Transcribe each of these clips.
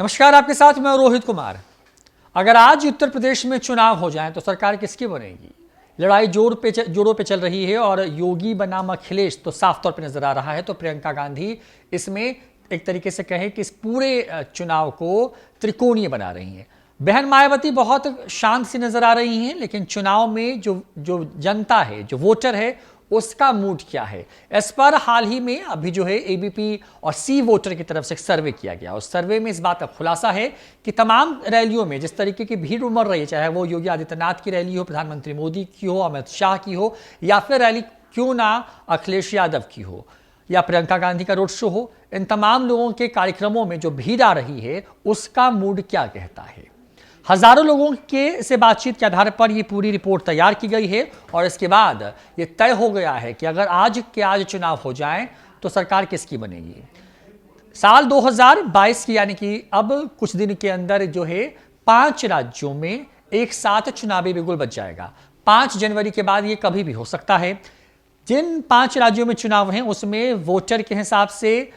नमस्कार, आपके साथ मैं रोहित कुमार। अगर आज उत्तर प्रदेश में चुनाव हो जाए तो सरकार किसकी बनेगी? लड़ाई जोरों पे चल रही है और योगी बनाम अखिलेश तो साफ तौर पे नजर आ रहा है। तो प्रियंका गांधी इसमें एक तरीके से कहें कि इस पूरे चुनाव को त्रिकोणीय बना रही हैं। बहन मायावती बहुत शांत सी नजर आ रही हैं, लेकिन चुनाव में जो जो जनता है, जो वोटर है, उसका मूड क्या है, इस पर हाल ही में अभी जो है एबीपी और सी वोटर की तरफ से सर्वे किया गया। उस सर्वे में इस बात का खुलासा है कि तमाम रैलियों में जिस तरीके की भीड़ उमड़ रही है, चाहे वो योगी आदित्यनाथ की रैली हो, प्रधानमंत्री मोदी की हो, अमित शाह की हो, या फिर रैली क्यों ना अखिलेश यादव की हो या प्रियंका गांधी का रोड शो हो, इन तमाम लोगों के कार्यक्रमों में जो भीड़ आ रही है उसका मूड क्या कहता है। हजारों लोगों के से बातचीत के आधार पर यह पूरी रिपोर्ट तैयार की गई है और इसके बाद यह तय हो गया है कि अगर आज के आज चुनाव हो जाए तो सरकार किसकी बनेगी। साल 2022 की, यानी कि अब कुछ दिन के अंदर जो है 5 राज्यों में एक साथ चुनावी बिगुल बज जाएगा। 5 जनवरी के बाद यह कभी भी हो सकता है। जिन 5 राज्यों में चुनाव हैं उसमें वोटर के हिसाब से,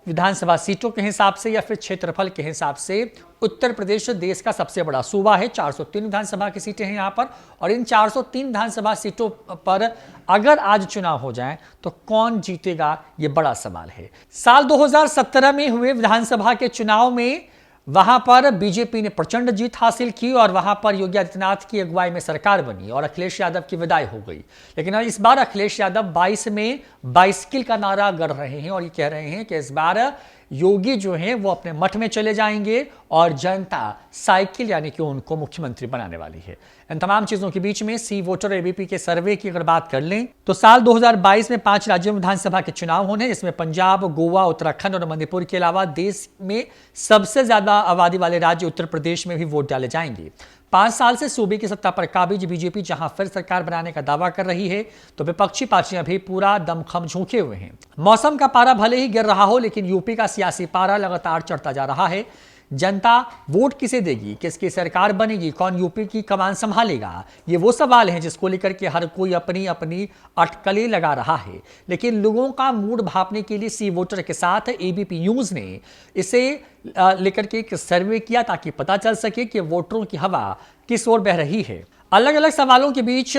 विधानसभा सीटों के हिसाब से या फिर क्षेत्रफल के हिसाब से उत्तर प्रदेश देश का सबसे बड़ा सूबा है। 403 विधानसभा की सीटें हैं यहां पर, और इन 403 विधानसभा सीटों पर अगर आज चुनाव हो जाए तो कौन जीतेगा, यह बड़ा सवाल है। साल 2017 में हुए विधानसभा के चुनाव में वहां पर बीजेपी ने प्रचंड जीत हासिल की और वहां पर योगी आदित्यनाथ की अगुवाई में सरकार बनी और अखिलेश यादव की विदाई हो गई। लेकिन इस बार अखिलेश यादव 22 में बाइसिकल का नारा गढ़ रहे हैं और ये कह रहे हैं कि इस बार योगी जो हैं वो अपने मठ में चले जाएंगे और जनता साइकिल यानी कि उनको मुख्यमंत्री बनाने वाली है। इन तमाम चीजों के बीच में सी वोटर एबीपी के सर्वे की अगर बात कर लें तो साल 2022 में 5 राज्यों में विधानसभा के चुनाव होने, जिसमें पंजाब, गोवा, उत्तराखंड और मणिपुर के अलावा देश में सबसे ज्यादा आबादी वाले राज्य उत्तर प्रदेश में भी वोट डाले जाएंगे। 5 साल से सूबे की सत्ता पर काबिज बीजेपी जहां फिर सरकार बनाने का दावा कर रही है तो विपक्षी पार्टियां भी पूरा दमखम झोंके हुए हैं। मौसम का पारा भले ही गिर रहा हो, लेकिन यूपी का सियासी पारा लगातार चढ़ता जा रहा है। जनता वोट किसे देगी, किसकी सरकार बनेगी, कौन यूपी की कमान संभालेगा, ये वो सवाल हैं जिसको लेकर के हर कोई अपनी अपनी अटकलें लगा रहा है। लेकिन लोगों का मूड भांपने के लिए सी वोटर के साथ एबीपी न्यूज ने इसे लेकर के एक सर्वे किया ताकि पता चल सके कि वोटरों की हवा किस ओर बह रही है। अलग अलग सवालों के बीच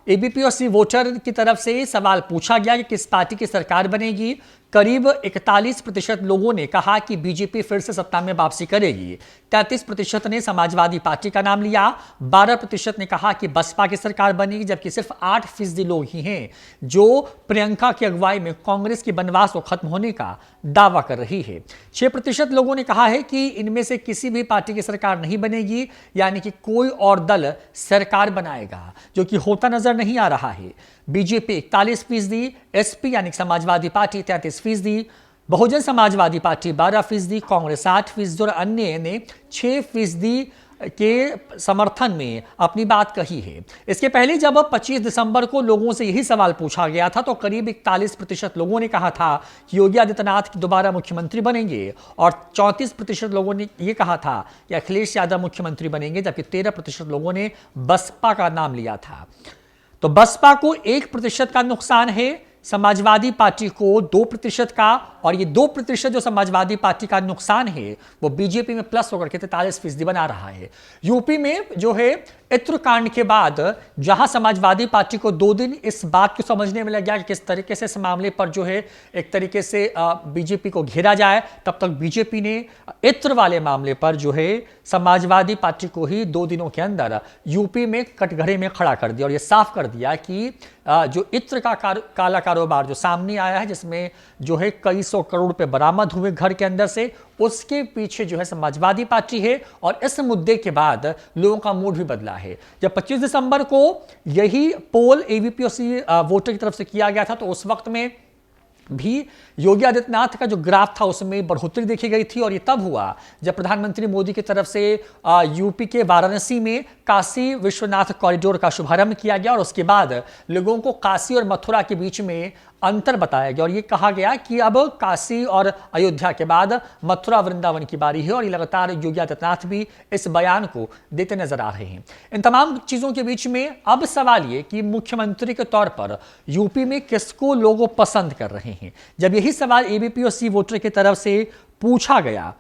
एबीपी और सी वोटर की तरफ से सवाल पूछा गया कि किस पार्टी की सरकार बनेगी। करीब 41% लोगों ने कहा कि बीजेपी फिर से सत्ता में वापसी करेगी। 33% ने समाजवादी पार्टी का नाम लिया। 12% ने कहा कि बसपा की सरकार बनेगी, जबकि सिर्फ 8% लोग ही हैं जो प्रियंका की अगुवाई में कांग्रेस की बनवास को खत्म होने का दावा कर रही है। 6% लोगों ने कहा है कि इनमें से किसी भी पार्टी की सरकार नहीं बनेगी, यानी कि कोई और दल सरकार बनाएगा, जो कि होता नजर नहीं आ रहा है। बीजेपी 41%, एसपी यानी समाजवादी पार्टी 33%, बहुजन समाजवादी पार्टी 12%, कांग्रेस 8% और अन्य ने 6% के समर्थन में अपनी बात कही है। इसके पहले जब 25 दिसंबर को लोगों से यही सवाल पूछा गया था तो करीब 41% लोगों ने कहा था कि योगी आदित्यनाथ दोबारा मुख्यमंत्री बनेंगे और 34% लोगों ने यह कहा था कि अखिलेश यादव मुख्यमंत्री बनेंगे, जबकि 13% लोगों ने बसपा का नाम लिया था। तो बसपा को 1% का नुकसान है, समाजवादी पार्टी को 2% का, और ये 2% जो समाजवादी पार्टी का नुकसान है वो बीजेपी में प्लस होकर के 43% बना रहा है। यूपी में जो है इत्र कांड के बाद जहां समाजवादी पार्टी को 2 दिन इस बात को समझने में लग गया कि किस तरीके से इस मामले पर जो है एक तरीके से बीजेपी को घेरा जाए, तब तक बीजेपी ने इत्र वाले मामले पर जो है समाजवादी पार्टी को ही 2 दिनों के अंदर यूपी में कटघरे में खड़ा कर दिया और यह साफ कर दिया कि जो इत्र का काला कारोबार जो सामने आया है, जिसमें जो है कई 100 करोड़ रुपए बरामद हुए घर के अंदर से, उसके पीछे जो है समाजवादी पार्टी है। और इस मुद्दे के बाद लोगों का मूड भी बदला है। जब 25 दिसंबर को यही पोल एबीपी और सी वोटर की तरफ से किया गया था तो उस वक्त में भी योगी आदित्यनाथ का जो ग्राफ था उसमें बढ़ोतरी देखी गई थी, और ये तब हुआ जब प्रधानमंत्री मोदी की तरफ से यूपी के वाराणसी में काशी विश्वनाथ कॉरिडोर का शुभारंभ किया गया और उसके बाद लोगों को काशी और मथुरा के बीच में अंतर बताया गया और ये कहा गया कि अब काशी और अयोध्या के बाद मथुरा वृंदावन की बारी है। और ये लगातार योगी आदित्यनाथ भी इस बयान को देते नजर आ रहे हैं। इन तमाम चीजों के बीच में अब सवाल ये कि मुख्यमंत्री के तौर पर यूपी में किसको लोग पसंद कर रहे हैं। जब यही सवाल एबीपी और सी वोटर की तरफ से पूछा गया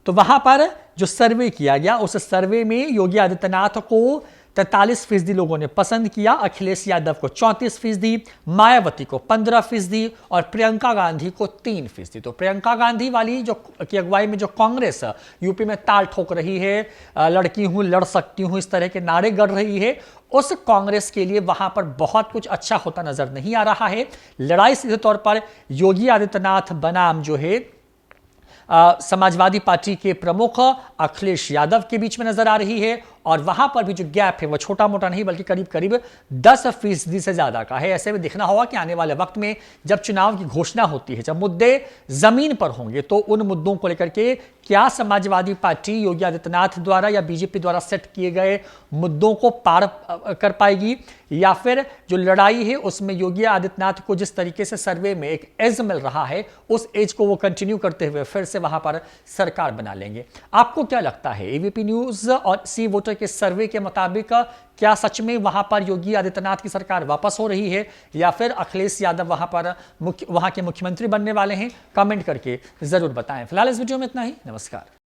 तो वहां पर जो सर्वे किया गया उस सर्वे में योगी आदित्यनाथ को 43% लोगों ने पसंद किया, अखिलेश यादव को 34%, मायावती को 15% और प्रियंका गांधी को 3%। तो प्रियंका गांधी वाली जो की अगुवाई में जो कांग्रेस यूपी में ताल ठोक रही है, लड़की हूं, लड़ सकती हूं, इस तरह के नारे गढ़ रही है, उस कांग्रेस के लिए वहां पर बहुत कुछ अच्छा होता नजर नहीं आ रहा है। लड़ाई सीधे तौर पर योगी आदित्यनाथ बनाम जो है समाजवादी पार्टी के प्रमुख अखिलेश यादव के बीच में नजर आ रही है, और वहां पर भी जो गैप है वो छोटा मोटा नहीं बल्कि करीब करीब 10% से ज्यादा का है। ऐसे में देखना होगा कि आने वाले वक्त में जब चुनाव की घोषणा होती है, जब मुद्दे जमीन पर होंगे, तो उन मुद्दों को लेकर के क्या समाजवादी पार्टी योगी आदित्यनाथ द्वारा या बीजेपी द्वारा सेट किए गए मुद्दों को पार कर पाएगी, या फिर जो लड़ाई है उसमें योगी आदित्यनाथ को जिस तरीके से सर्वे में एक एज मिल रहा है, उस एज को वो कंटिन्यू करते हुए फिर से वहां पर सरकार बना लेंगे। आपको क्या लगता है? एबीपी न्यूज और सी वोटर के सर्वे के मुताबिक क्या सच में वहां पर योगी आदित्यनाथ की सरकार वापस हो रही है, या फिर अखिलेश यादव वहां के मुख्यमंत्री बनने वाले हैं? कमेंट करके जरूर बताएं। फिलहाल इस वीडियो में इतना ही। नमस्कार।